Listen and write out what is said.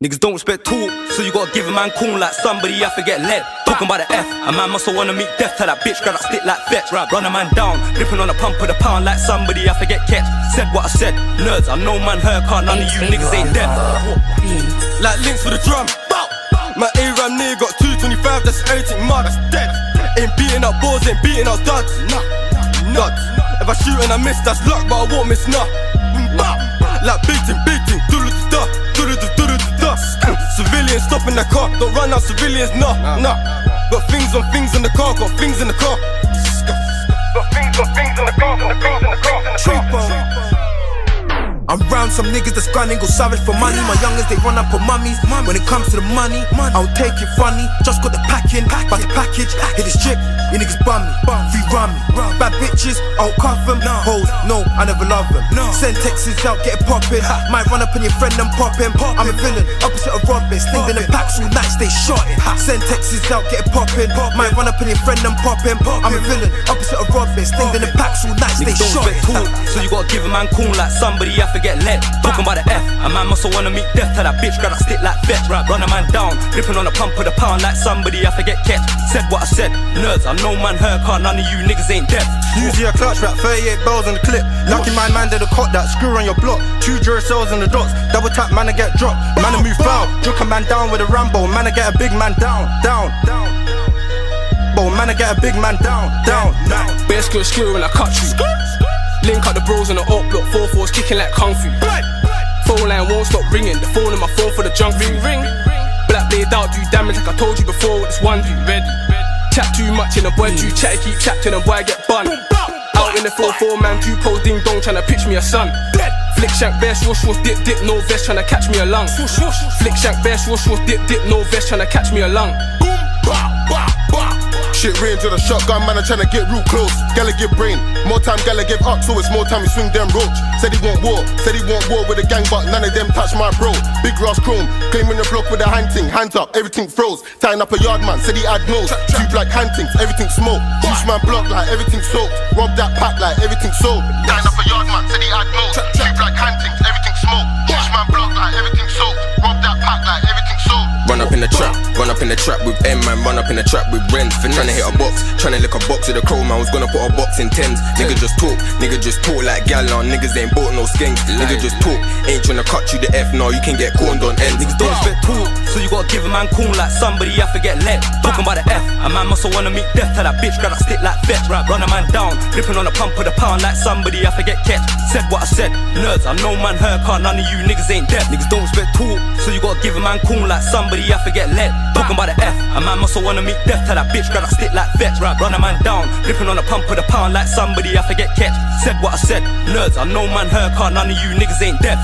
Niggas don't respect talk, so you gotta give a man cool like somebody I forget led. Talking about the F, a man must wanna meet death. Tell that bitch grab that stick like fetch. Run a man down, ripping on a pump with a pound like somebody I forget catch. Said what I said, nerds, I know man heard, can't none of you niggas ain't deaf. Like links for the drum. My A-Ram near got 225, that's everything mud, that's dead. Ain't beating up balls, ain't beating up duds. Nuts. If I shoot and I miss, that's luck, but I won't miss none. Like big thing, do-do-do-da, do-do-do-do-do-da. Civilians stop in the car, don't run out civilians, nah. Got things in the car, got things in the car. Got things in the car. I'm round some niggas that's grinding, go savage for money. My youngers, they run up on mummies. When it comes to the money, I don't take it funny. Just got the packing, but the package hit this chick, you niggas bum me. Free run me, bad bitches, I don't cuff them. Hoes, no, I never love them. Send texts out, get it poppin'. Might run up on your friend and pop him. I'm a villain, opposite of Robin. Slinging the packs all night, stay shotting. Send texts out, get it poppin'. Might run up on your friend and pop him. I'm a villain, opposite of Robin. Slinging the packs all night, stay shotting. So you gotta give a man cool like somebody I forget led. Talking about the F, a man must wanna meet death. Tell that bitch grab that stick like fetch. Run a man down, ripping on a pump with a pound like somebody I forget catch. Said what I said, nerds, I know man heard, can't none of you niggas ain't deaf. Usually a clutch rap, 38 bells on the clip. Lucky my man did a cot that screw on your block. 2 Duracells in the dots, double tap man I get dropped. Man I move foul, joke a man down with a Rambo. Man I get a big man down. Bo, man I get a big man down. Bare skill when I cut you. Link up the bros on the up block, 4-4's kicking like kung fu. Phone line won't stop ringing, the phone in my phone for the junk ring. Black blade out, do damage like I told you before with this one view. Ready. Chat too much in the boy, too chatty, keep chatting and boy get bun. Out in the 4-4 man, 2 poles ding dong tryna pitch me a son. Flick shank bear, swoosh, dip, no vest tryna catch me a lung. Flick shank bear, swoosh, dip, no vest tryna catch me a lung. Shit range with a shotgun, man, I'm tryna get real close. Gala give brain, more time Gala give up, so it's more time we swing them roach. Said he want war with a gang, but none of them touch my bro. Big Ross Chrome, claiming the block with a hand thing, hands up, everything froze. Tying up a yard man, said he had nose. 2 black hand things, everything smoke. Juice man block like everything soaked. Rob that pack like everything sold. Tying up a yard man, said he had nose. 2 black hand things, everything smoke. Juice man block like everything soaked. Rob that pack like everything sold. Run up in the trap with M-man, run up in the trap with Ren. Tryna hit a box, tryna lick a box with a crow man. Was gonna put a box in 10s. Nigga just talk like gallon. Niggas ain't bought no skanks. Nigga just talk, ain't tryna cut you the F. No, you can get corned on ends. Niggas don't respect talk, so you gotta give a man cool like somebody I forget led. Talking about the F, a man must wanna meet death. Tell that bitch grab that stick like fetch. Run a man down, ripping on a pump with a pound like somebody I forget catch. Said what I said, nerds, I know man heard, can't none of you niggas ain't deaf. Niggas don't respect talk, so you gotta give a man cool like somebody I forget led. Talking about the F, a man must wanna meet death. Tell that bitch grab that stick like fetch. Run a man down, ripping on a pump with a pound like somebody I forget catch. Said what I said, nerds, I know man heard, can't none of you niggas ain't deaf.